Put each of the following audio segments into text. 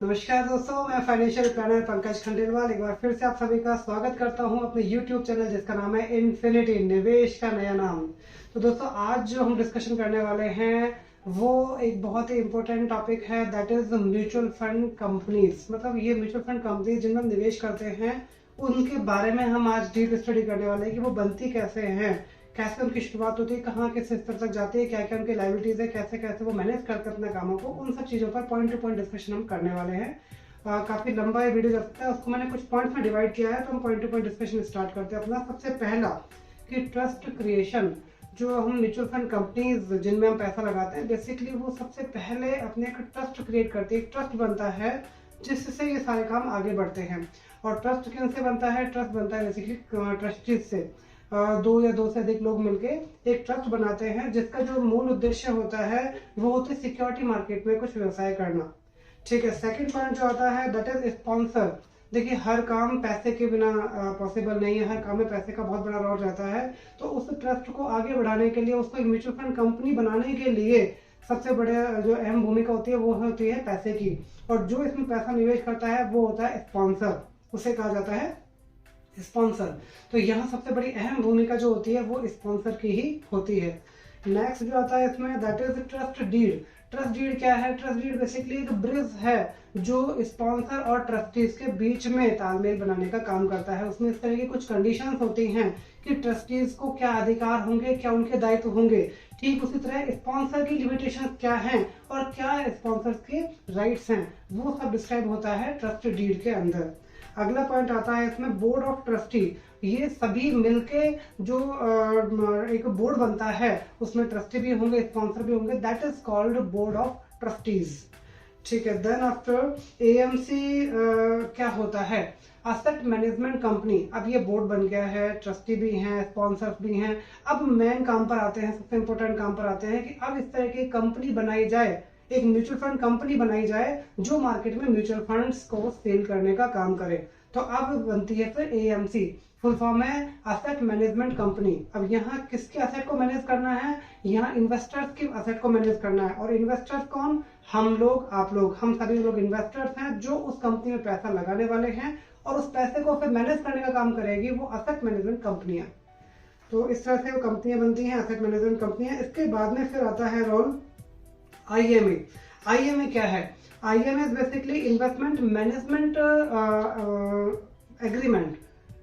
नमस्कार दोस्तों, मैं फाइनेंशियल प्लानर पंकज खंडेलवाल एक बार फिर से आप सभी का स्वागत करता हूं अपने YouTube चैनल जिसका नाम है इन्फिनिटी, निवेश का नया नाम। तो दोस्तों, आज जो हम डिस्कशन करने वाले हैं वो एक बहुत ही इंपॉर्टेंट टॉपिक है, that is mutual fund companies. मतलब ये म्यूचुअल फंड कंपनी जिनमें हम निवेश करते हैं उनके बारे में हम आज डीप स्टडी करने वाले हैं कि वो बनती कैसे हैं, कैसे उनकी शुरुआत होती है, कहाँ किस स्तर तक जाती है, क्या क्या उनकी लाइबिलिटीज है, कैसे कैसे वो मैनेज करके अपने कामों को, उन सब चीज़ों पर पॉइंट टू पॉइंट डिस्कशन हम करने वाले हैं। काफ़ी लंबा ये वीडियो जा सकता है, उसको मैंने कुछ पॉइंट्स में डिवाइड किया है, तो हम point two point discussion start करते हैं। अपना सबसे पहला कि ट्रस्ट क्रिएशन, जो हम म्यूचुअल फंड कंपनीज जिनमें हम पैसा लगाते हैं, बेसिकली वो सबसे पहले अपने एक ट्रस्ट क्रिएट करती है, एक ट्रस्ट बनता है जिससे ये सारे काम आगे बढ़ते हैं। और ट्रस्ट किन से बनता है? ट्रस्ट बनता है बेसिकली ट्रस्टीज से। दो या दो से अधिक लोग मिलके एक ट्रस्ट बनाते हैं जिसका जो मूल उद्देश्य होता है वो होता है सिक्योरिटी मार्केट में कुछ व्यवसाय करना। ठीक है। सेकंड पॉइंट जो आता है दैट इज स्पॉन्सर। देखिए, हर काम पैसे के बिना पॉसिबल नहीं है, हर काम में पैसे का बहुत बड़ा रोल रहता है। तो उस ट्रस्ट को आगे बढ़ाने के लिए, उसको एक म्यूचुअल फंड कंपनी बनाने के लिए सबसे बड़े जो अहम भूमिका होती है वो होती है पैसे की। और जो इसमें पैसा निवेश करता है वो होता है स्पॉन्सर, उसे कहा जाता है स्पॉन्सर। तो यहाँ सबसे बड़ी अहम भूमिका जो होती है वो स्पॉन्सर की ही होती है। नेक्स्ट जो आता है इसमें that is trust deed. Trust deed क्या है? ट्रस्ट डीड बेसिकली एक ब्रिज है जो स्पॉन्सर और ट्रस्टीज के बीच में तालमेल बनाने का काम करता है। उसमें इस तरह की कुछ कंडीशंस होती हैं कि ट्रस्टीज को क्या अधिकार होंगे, क्या उनके दायित्व होंगे। ठीक उसी तरह स्पॉन्सर की लिमिटेशंस क्या हैं और क्या स्पॉन्सर्स के राइट्स हैं, वो सब डिस्क्राइब होता है ट्रस्ट डीड के अंदर। अगला पॉइंट आता है इसमें बोर्ड ऑफ ट्रस्टी। ये सभी मिलके जो एक बोर्ड बनता है उसमें ट्रस्टी भी होंगे, स्पॉन्सर भी होंगे, that is called board of trustees. ठीक है। देन आफ्टर एएमसी क्या होता है? Asset management company. अब ये बोर्ड बन गया है, ट्रस्टी भी हैं, स्पॉन्सर्स भी हैं। अब मेन काम पर आते हैं, सबसे इंपॉर्टेंट काम पर आते हैं कि अब इस तरह की कंपनी बनाई जाए, एक म्यूचुअल फंड कंपनी बनाई जाए जो मार्केट में म्यूचुअल फंड्स को सेल करने का काम करे। तो अब बनती है फिर एएमसी, फुल फॉर्म है असेट मैनेजमेंट कंपनी। अब यहाँ किसके असेट को मैनेज करना है? यहाँ इन्वेस्टर्स के असेट को मैनेज करना है। और इन्वेस्टर्स कौन? हम लोग, आप लोग, हम सभी लोग इन्वेस्टर्स हैं जो उस कंपनी में पैसा लगाने वाले हैं, और उस पैसे को फिर मैनेज करने का काम करेगी वो असेट मैनेजमेंट कंपनियां। तो इस तरह से वो कंपनियां बनती हैं, असेट मैनेजमेंट कंपनियां। इसके बाद में फिर आता है रोल आईएमए। आईएमए क्या है? IMA is basically investment management agreement.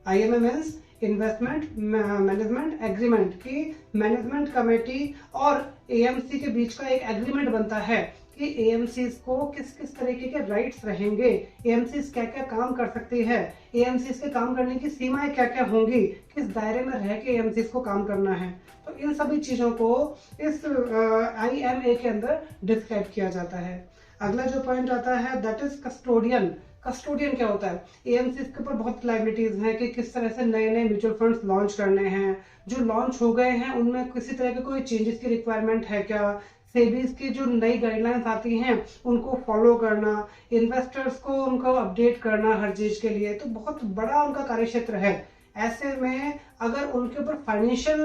IMA means investment management agreement की मैनेजमेंट कमेटी और एएमसी के बीच का एक एग्रीमेंट बनता है कि एएमसी को किस किस तरीके के राइट्स रहेंगे, एएमसी क्या क्या काम कर सकती है, एएमसी के काम करने की सीमाएं क्या क्या होंगी, किस दायरे में रह के एएमसी को काम करना है। तो इन सभी चीजों को इस आईएमए के अंदर डिस्क्राइब किया जाता है। अगला जो पॉइंट आता है दैट इज कस्टोडियन। कस्टोडियन क्या होता है? एएमसी के ऊपर बहुत लाइबिलिटीज हैं कि किस तरह से नए नए म्यूचुअल फंड्स लॉन्च करने हैं, जो लॉन्च हो गए हैं उनमें किसी तरह के कोई चेंजेस की रिक्वायरमेंट है क्या, सेबीज की जो नई गाइडलाइंस आती हैं उनको फॉलो करना, इन्वेस्टर्स को उनको अपडेट करना हर चीज के लिए। तो बहुत बड़ा उनका कार्यक्षेत्र है। ऐसे में अगर उनके ऊपर फाइनेंशियल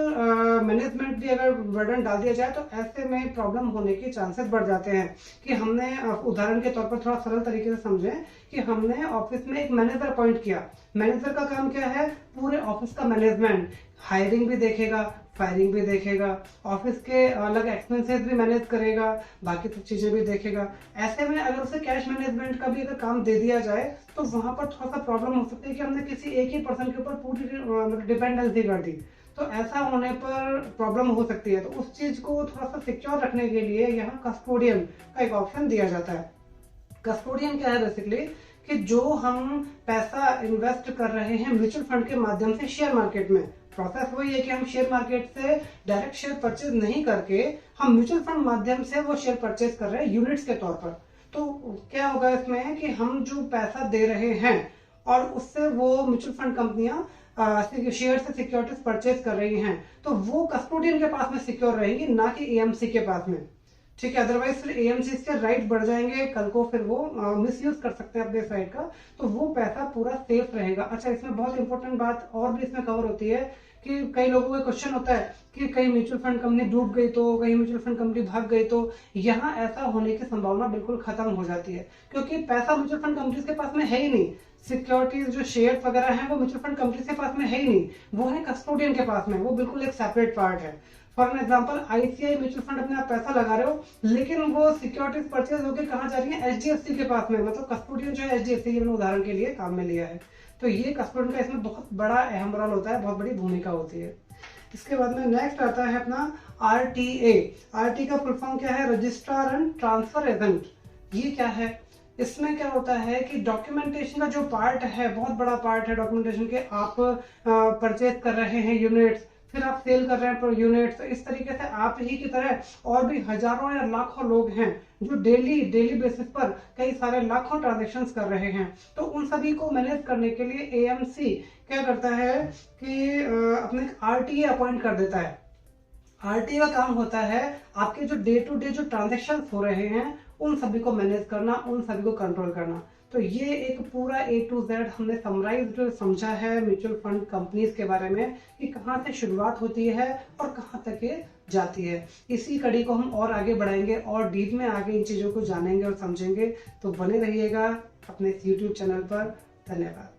मैनेजमेंट भी अगर बर्डन डाल दिया जाए तो ऐसे में प्रॉब्लम होने के चांसेस बढ़ जाते हैं। कि हमने उदाहरण के तौर पर थोड़ा सरल तरीके से समझें कि हमने ऑफिस में एक मैनेजर अपॉइंट किया। मैनेजर का काम क्या है? पूरे ऑफिस का मैनेजमेंट, हायरिंग भी देखेगा, फायरिंग भी देखेगा, ऑफिस के अलग एक्सपेंसेस भी मैनेज करेगा, बाकी सब चीजें भी देखेगा। ऐसे में अगर उसे कैश मैनेजमेंट का भी अगर काम दे दिया जाए तो वहां पर थोड़ा सा प्रॉब्लम हो सकती है कि हमने किसी एक ही पर्सन के ऊपर पूरी डिपेंडेंसी कर दी। तो ऐसा होने पर प्रॉब्लम हो सकती है। तो उस चीज को थोड़ा सा सिक्योर रखने के लिए यहाँ कस्टोडियन का एक ऑप्शन दिया जाता है। कस्टोडियन क्या है? बेसिकली कि जो हम पैसा इन्वेस्ट कर रहे हैं म्यूचुअल फंड के माध्यम से शेयर मार्केट में, प्रोसेस वही है कि हम शेयर मार्केट से डायरेक्ट शेयर परचेज नहीं करके हम म्यूचुअल फंड माध्यम से वो शेयर परचेज कर रहे हैं यूनिट्स के तौर पर। तो क्या होगा इसमें कि हम जो पैसा दे रहे हैं और उससे वो म्यूचुअल फंड कंपनियां शेयर से सिक्योरिटीज परचेज कर रही हैं, तो वो कस्टोडियन के पास में सिक्योर रहेंगी, ना कि एएमसी के पास में। ठीक है। अदरवाइज फिर एएमसी के राइट बढ़ जाएंगे, कल को फिर वो मिसयूज कर सकते हैं अपने साइड का, तो वो पैसा पूरा सेफ रहेगा। अच्छा, इसमें बहुत इंपॉर्टेंट बात और भी इसमें कवर होती है कि कई लोगों का क्वेश्चन होता है कि कहीं म्यूचुअल फंड कंपनी डूब गई तो, कहीं म्यूचुअल फंड कंपनी भाग गई तो, यहाँ ऐसा होने की संभावना बिल्कुल खत्म हो जाती है, क्योंकि पैसा म्यूचुअल फंड कंपनीज के पास में है ही नहीं। सिक्योरिटीज जो शेयर वगैरह हैं वो म्यूचुअल फंड कंपनीज के पास में है ही नहीं, वो है कस्टोडियन के पास में, वो बिल्कुल एक सेपरेट पार्ट है। For an example ICI mutual fund अपने आप पैसा लगा रहे हो, लेकिन वो सिक्योरिटीज परचेज होकर कहाँ जा रही है, एचडीएफसी के पास में, मतलब कस्टोडियन जो है एचडीएफसी, ये मैंने उदाहरण के लिए काम में लिया है। तो ये कस्टोडियन का इसमें बहुत बड़ा अहम रोल होता है, बहुत बड़ी भूमिका होती है। इसके बाद में नेक्स्ट आता है अपना आरटीए। आरटी का फुल फॉर्म क्या है, रजिस्ट्रार एंड ट्रांसफर एजेंट। ये क्या है, इसमें क्या होता है कि डॉक्यूमेंटेशन का जो पार्ट है, बहुत बड़ा पार्ट है डॉक्यूमेंटेशन के। आप परचेज कर रहे हैं यूनिट्स, फिर आप सेल कर रहे हैं पर यूनिट्स, तो इस तरीके से आप ही की तरह और भी हजारों या लाखों लोग हैं जो डेली बेसिस पर कई सारे लाखों ट्रांजेक्शन्स कर रहे हैं। तो उन सभी को मैनेज करने के लिए एएमसी क्या करता है कि अपने आरटीए अपॉइंट कर देता है। आरटीए का काम होता है आपके जो डे टू डे जो ट्रांजेक्शन हो रहे हैं उन सभी को मैनेज करना, उन सभी को कंट्रोल करना। तो ये एक पूरा A to Z हमने समराइज समझा है म्यूचुअल फंड कंपनीज के बारे में कि कहाँ से शुरुआत होती है और कहाँ तक ये जाती है। इसी कड़ी को हम और आगे बढ़ाएंगे और डीप में आगे इन चीज़ों को जानेंगे और समझेंगे। तो बने रहिएगा अपने YouTube चैनल पर। धन्यवाद।